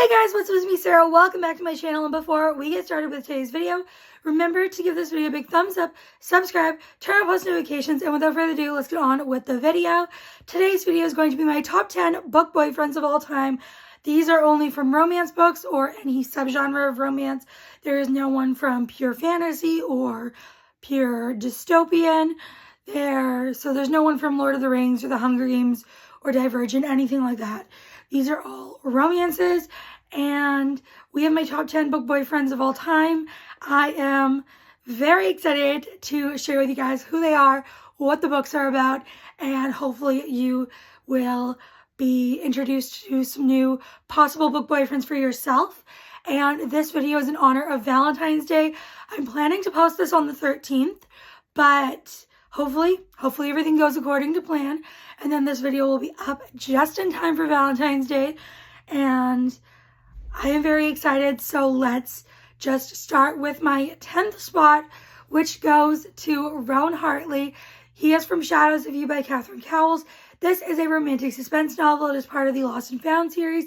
Hey guys, what's up? It's me, Sarah. Welcome back to my channel. And before we get started with today's video, remember to give this video a big thumbs up, subscribe, turn on post notifications, and without further ado, let's get on with the video. Today's video is going to be my top 10 book boyfriends of all time. These are only from romance books or any subgenre of romance. There is no one from pure fantasy or pure dystopian. So there's no one from Lord of the Rings or The Hunger Games or Divergent, anything like that. These are all romances, and we have my top 10 book boyfriends of all time. I am very excited to share with you guys who they are, what the books are about, and hopefully you will be introduced to some new possible book boyfriends for yourself. And this video is in honor of Valentine's Day. I'm planning to post this on the 13th, but hopefully everything goes according to plan. And then this video will be up just in time for Valentine's Day. And I am very excited. So let's just start with my 10th spot, which goes to Rowan Hartley. He is from Shadows of You by Catherine Cowles. This is a romantic suspense novel. It is part of the Lost and Found series.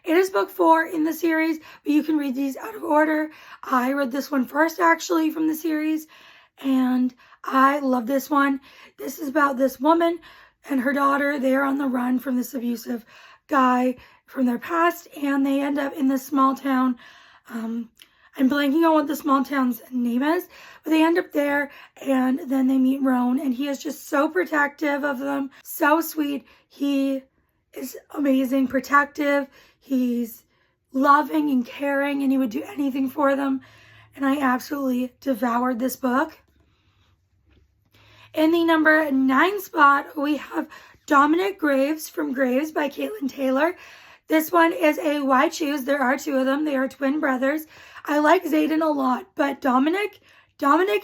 It is book 4 in the series, but you can read these out of order. I read this one first, actually, from the series, and I love this one. This is about this woman and her daughter. They are on the run from this abusive guy from their past, and they end up in this small town. I'm blanking on what the small town's name is, but they end up there, and then they meet Rowan, and he is just so protective of them, so sweet. He is amazing, protective. He's loving and caring, and he would do anything for them, and I absolutely devoured this book. In the number 9 spot, we have Dominic Graves from Graves by Caitlin Taylor. This one is a Why Choose. There are 2 of them. They are twin brothers. I like Xaden a lot, but Dominic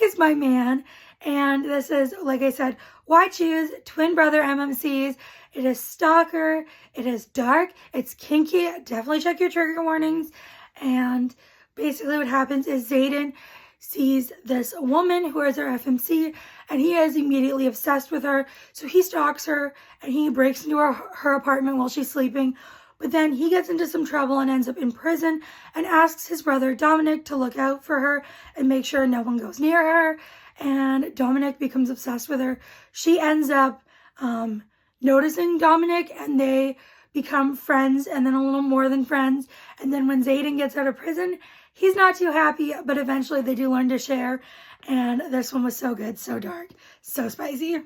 is my man. And this is, like I said, Why Choose, twin brother MMCs. It is stalker. It is dark. It's kinky. Definitely check your trigger warnings. And basically what happens is Xaden sees this woman who is her FMC, and he is immediately obsessed with her. So he stalks her, and he breaks into her apartment while she's sleeping. But then he gets into some trouble and ends up in prison and asks his brother Dominic to look out for her and make sure no one goes near her. And Dominic becomes obsessed with her. She ends up noticing Dominic, and they become friends, and then a little more than friends. And then when Xaden gets out of prison, he's not too happy, but eventually they do learn to share. And this one was so good, so dark, so spicy.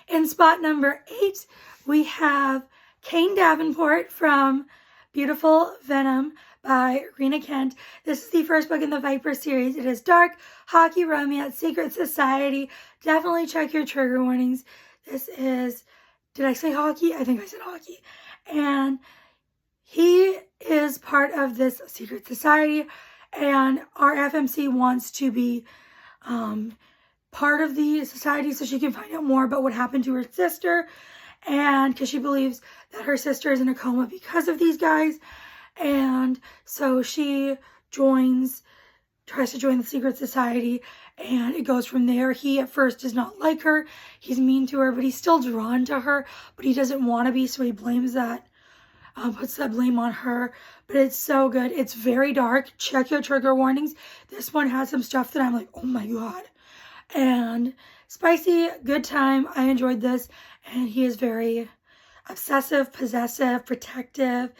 In spot number 8, we have Kane Davenport from Beautiful Venom by Rena Kent. This is the first book in the Viper series. It is dark, hockey, romance, secret society. Definitely check your trigger warnings. This is, did I say hockey? I think I said hockey. And he is part of this secret society, and our FMC wants to be part of the society so she can find out more about what happened to her sister, and because she believes that her sister is in a coma because of these guys. And so she tries to join the secret society, and it goes from there. He at first does not like her. He's mean to her, but he's still drawn to her, but he doesn't want to be, so he blames that. Puts that blame on her. But it's so good. It's very dark. Check your trigger warnings. This one has some stuff that I'm like, oh my god. And spicy, good time. I enjoyed this. And he is very obsessive, possessive, protective,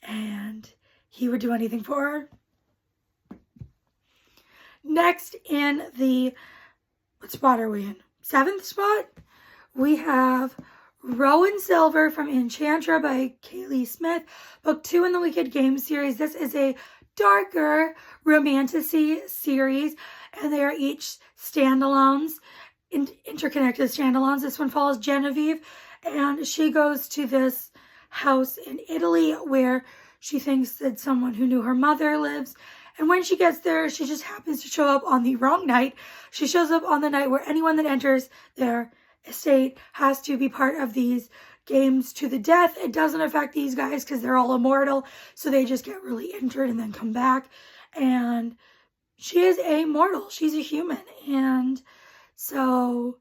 and he would do anything for her. Next in the, what spot are we in? 7th spot? We have Rowan Silver from Enchantra by Kaylee Smith, book 2 in the Wicked Games series. This is a darker romantasy series, and they are each standalones, interconnected standalones. This one follows Genevieve, and she goes to this house in Italy where she thinks that someone who knew her mother lives. And when she gets there, she just happens to show up on the wrong night. She shows up on the night where anyone that enters their estate has to be part of these games to the death. It doesn't affect these guys because they're all immortal, so they just get really injured and then come back. And she is a mortal. She's a human, and so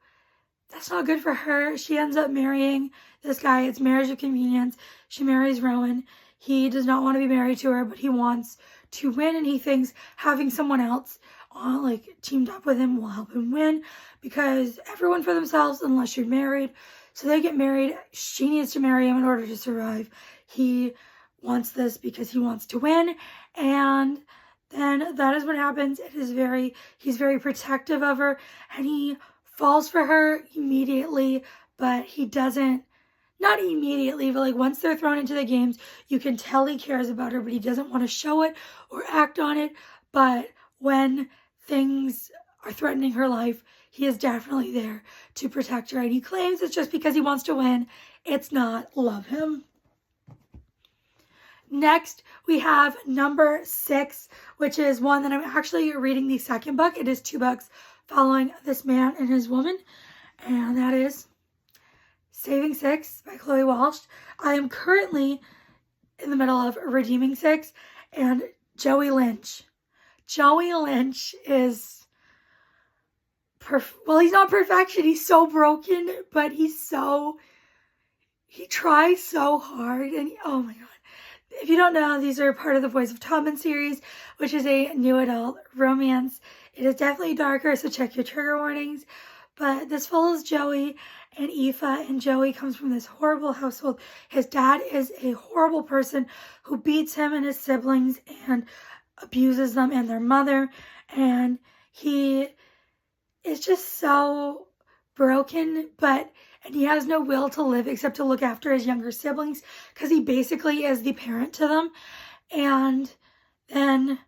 that's not good for her. She ends up marrying this guy. It's marriage of convenience. She marries Rowan. He does not want to be married to her, but he wants to win, and he thinks having someone else like teamed up with him will help him win, because everyone for themselves unless you're married. So they get married. She needs to marry him in order to survive. He wants this because he wants to win, and then that is what happens. He's very protective of her, and he falls for her immediately, but he doesn't, not immediately, but like once they're thrown into the games, you can tell he cares about her, but he doesn't want to show it or act on it. But when things are threatening her life, he is definitely there to protect her, and he claims it's just because he wants to win. It's not. Love him. Next, we have number 6, which is one that I'm actually reading the second book. It is 2 books following this man and his woman, and that is Saving Six by Chloe Walsh. I am currently in the middle of Redeeming Six, and Joey Lynch. Joey Lynch is, well, he's not perfection. He's so broken, but he tries so hard, and oh my God. If you don't know, these are part of the Voice of Tubman series, which is a new adult romance. It is definitely darker, so check your trigger warnings. But this follows Joey and Aoife, and Joey comes from this horrible household. His dad is a horrible person who beats him and his siblings and abuses them and their mother. And he is just so broken, and he has no will to live except to look after his younger siblings, because he basically is the parent to them. And then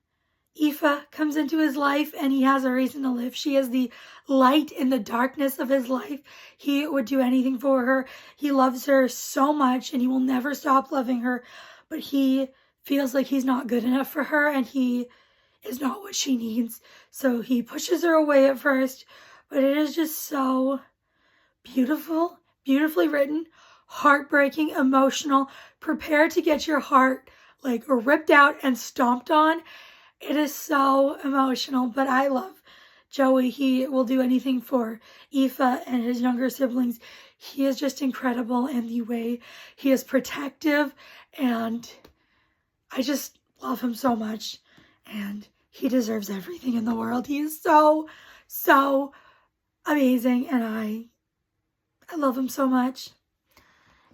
Aoife comes into his life, and he has a reason to live. She is the light in the darkness of his life. He would do anything for her. He loves her so much, and he will never stop loving her. But he feels like he's not good enough for her, and he is not what she needs. So he pushes her away at first, but it is just so beautiful, beautifully written, heartbreaking, emotional. Prepare to get your heart like ripped out and stomped on. It is so emotional, but I love Joey. He will do anything for Aoife and his younger siblings. He is just incredible in the way he is protective, and I just love him so much, and he deserves everything in the world. He is so, so amazing, and I love him so much.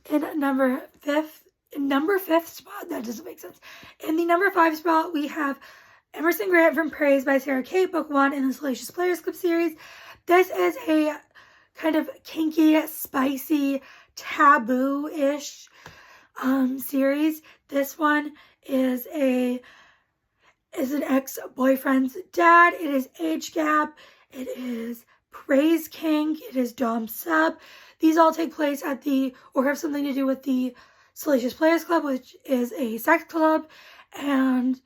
In number 5th spot, that doesn't make sense. In the number 5 spot, we have Emerson Grant from Praise by Sarah Kate, book 1 in the Salacious Players Club series. This is a kind of kinky, spicy, taboo-ish series. This one is an ex-boyfriend's dad. It is age gap. It is praise kink. It is dom sub. These all take place at or have something to do with the Salacious Players Club, which is a sex club. And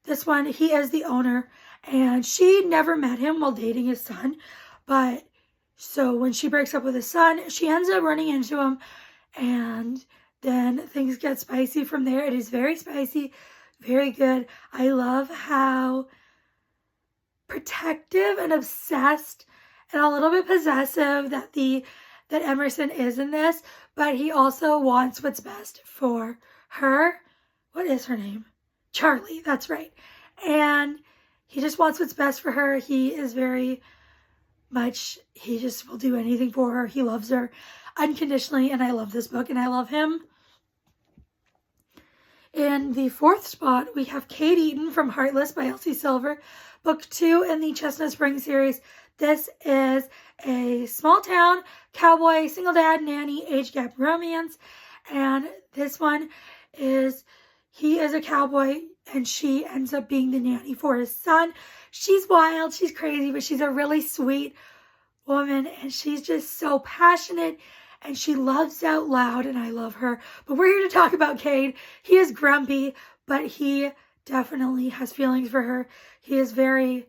this one, he is the owner, and she never met him while dating his son. But so when she breaks up with his son, she ends up running into him, and then things get spicy from there. It is very spicy, very good. I love how protective and obsessed and a little bit possessive that Emerson is in this, but he also wants what's best for her. What is her name? Charlie, that's right. And he just wants what's best for her. He is very much, he just will do anything for her. He loves her unconditionally, and I love this book, and I love him. In the 4th spot, we have Kate Eaton from Heartless by Elsie Silver, book 2 in the Chestnut Spring series. This is a small town cowboy, single dad, nanny, age gap romance. And this one is, he is a cowboy and she ends up being the nanny for his son. She's wild, she's crazy, but she's a really sweet woman, and she's just so passionate, and she loves out loud, and I love her. But we're here to talk about Cade. He is grumpy, but he definitely has feelings for her. He is very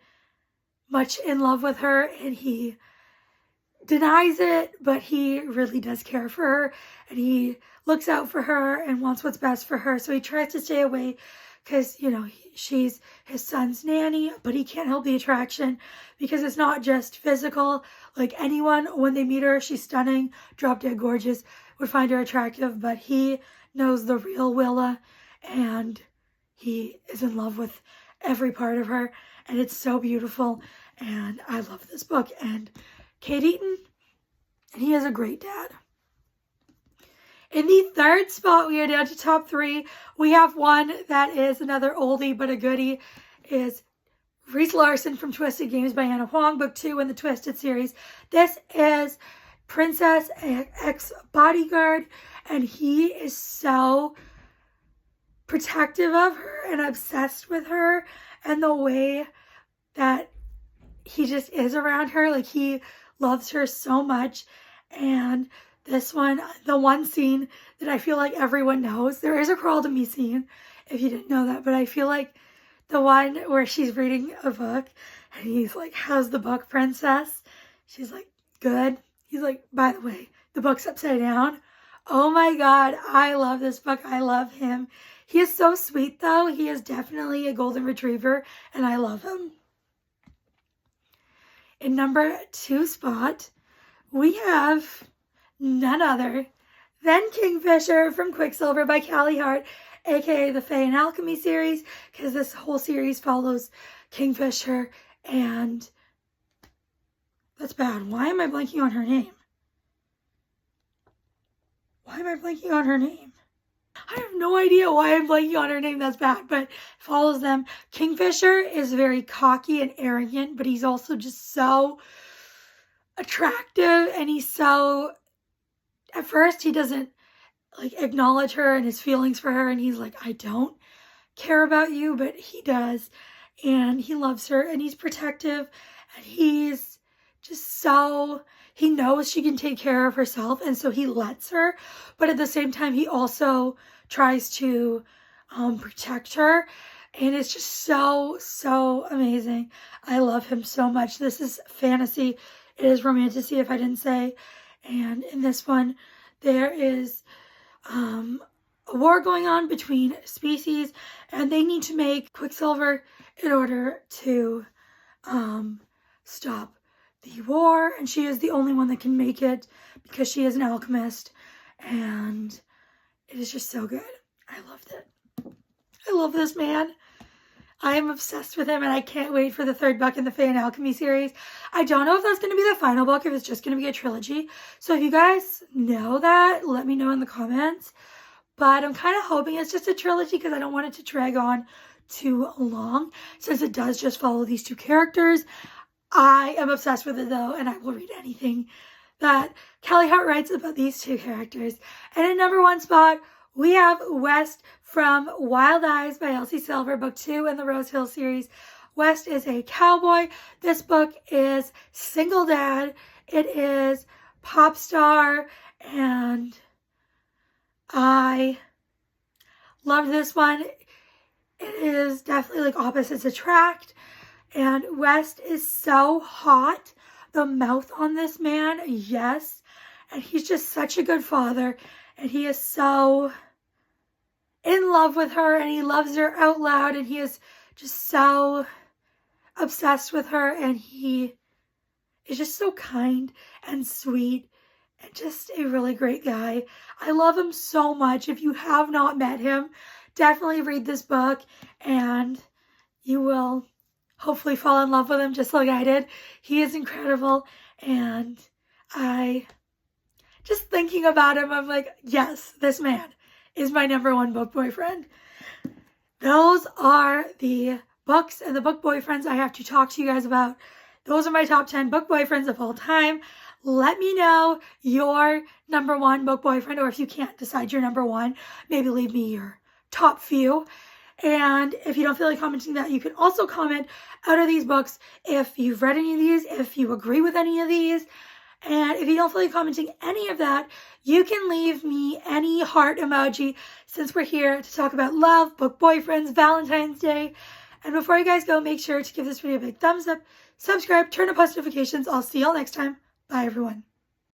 much in love with her, and he denies it, but he really does care for her, and he looks out for her and wants what's best for her. So he tries to stay away because, you know, she's his son's nanny, but he can't help the attraction because it's not just physical. Like, anyone, when they meet her, she's stunning, drop dead gorgeous, would find her attractive, but he knows the real Willa, and he is in love with every part of her, and it's so beautiful, and I love this book. And Kate Eaton, and he is a great dad. In the third spot, we are down to top 3. We have one that is another oldie but a goodie, is Reese Larson from Twisted Games by Anna Huang, book 2 in the Twisted series. This is Princess Ex-Bodyguard, and he is so protective of her and obsessed with her, and the way that he just is around her, like he loves her so much. And this one, the one scene that I feel like everyone knows, there is a crawl to me scene if you didn't know that, but I feel like the one where she's reading a book and he's like, how's the book, princess? She's like, good. He's like, by the way, the book's upside down. Oh my God, I love this book. I love him. He is so sweet though. He is definitely a golden retriever and I love him. In number 2 spot, we have none other than Kingfisher from Quicksilver by Callie Hart, aka the Fae and Alchemy series, because this whole series follows Kingfisher, and that's bad. Why am I blanking on her name? Why am I blanking on her name? I have no idea why I'm blanking on her name. That's bad, but follows them. Kingfisher is very cocky and arrogant, but he's also just so attractive, and he's so, at first he doesn't like acknowledge her and his feelings for her, and he's like, I don't care about you, but he does, and he loves her, and he's protective, and he's just so, he knows she can take care of herself, and so he lets her, but at the same time he also tries to protect her, and it's just so amazing. I love him so much. This is fantasy. It is romantasy, if I didn't say. And in this one, there is a war going on between species, and they need to make Quicksilver in order to stop the war. And she is the only one that can make it because she is an alchemist. And it is just so good. I loved it. I love this man. I am obsessed with him, and I can't wait for the 3rd book in the Fae and Alchemy series. I don't know if that's going to be the final book, if it's just going to be a trilogy. So if you guys know that, let me know in the comments. But I'm kind of hoping it's just a trilogy because I don't want it to drag on too long, since it does just follow these 2 characters. I am obsessed with it though, and I will read anything that Callie Hart writes about these 2 characters. And in number 1 spot, we have West from Wild Eyes by Elsie Silver, book 2 in the Rose Hill series. West is a cowboy. This book is single dad. It is pop star, and I love this one. It is definitely like opposites attract, and West is so hot. The mouth on this man, yes, and he's just such a good father, and he is so in love with her, and he loves her out loud, and he is just so obsessed with her, and he is just so kind and sweet and just a really great guy. I love him so much. If you have not met him, definitely read this book, and you will hopefully fall in love with him just like I did. He is incredible, and I just thinking about him, I'm like, yes, this man is my number 1 book boyfriend. Those are the books and the book boyfriends I have to talk to you guys about. Those are my top 10 book boyfriends of all time. Let me know your number 1 book boyfriend, or if you can't decide your number 1, maybe leave me your top few. And if you don't feel like commenting that, you can also comment out of these books if you've read any of these, if you agree with any of these. And if you don't feel like commenting any of that, you can leave me any heart emoji, since we're here to talk about love, book boyfriends, Valentine's Day. And before you guys go, make sure to give this video a big thumbs up, subscribe, turn on post notifications. I'll see y'all next time. Bye, everyone.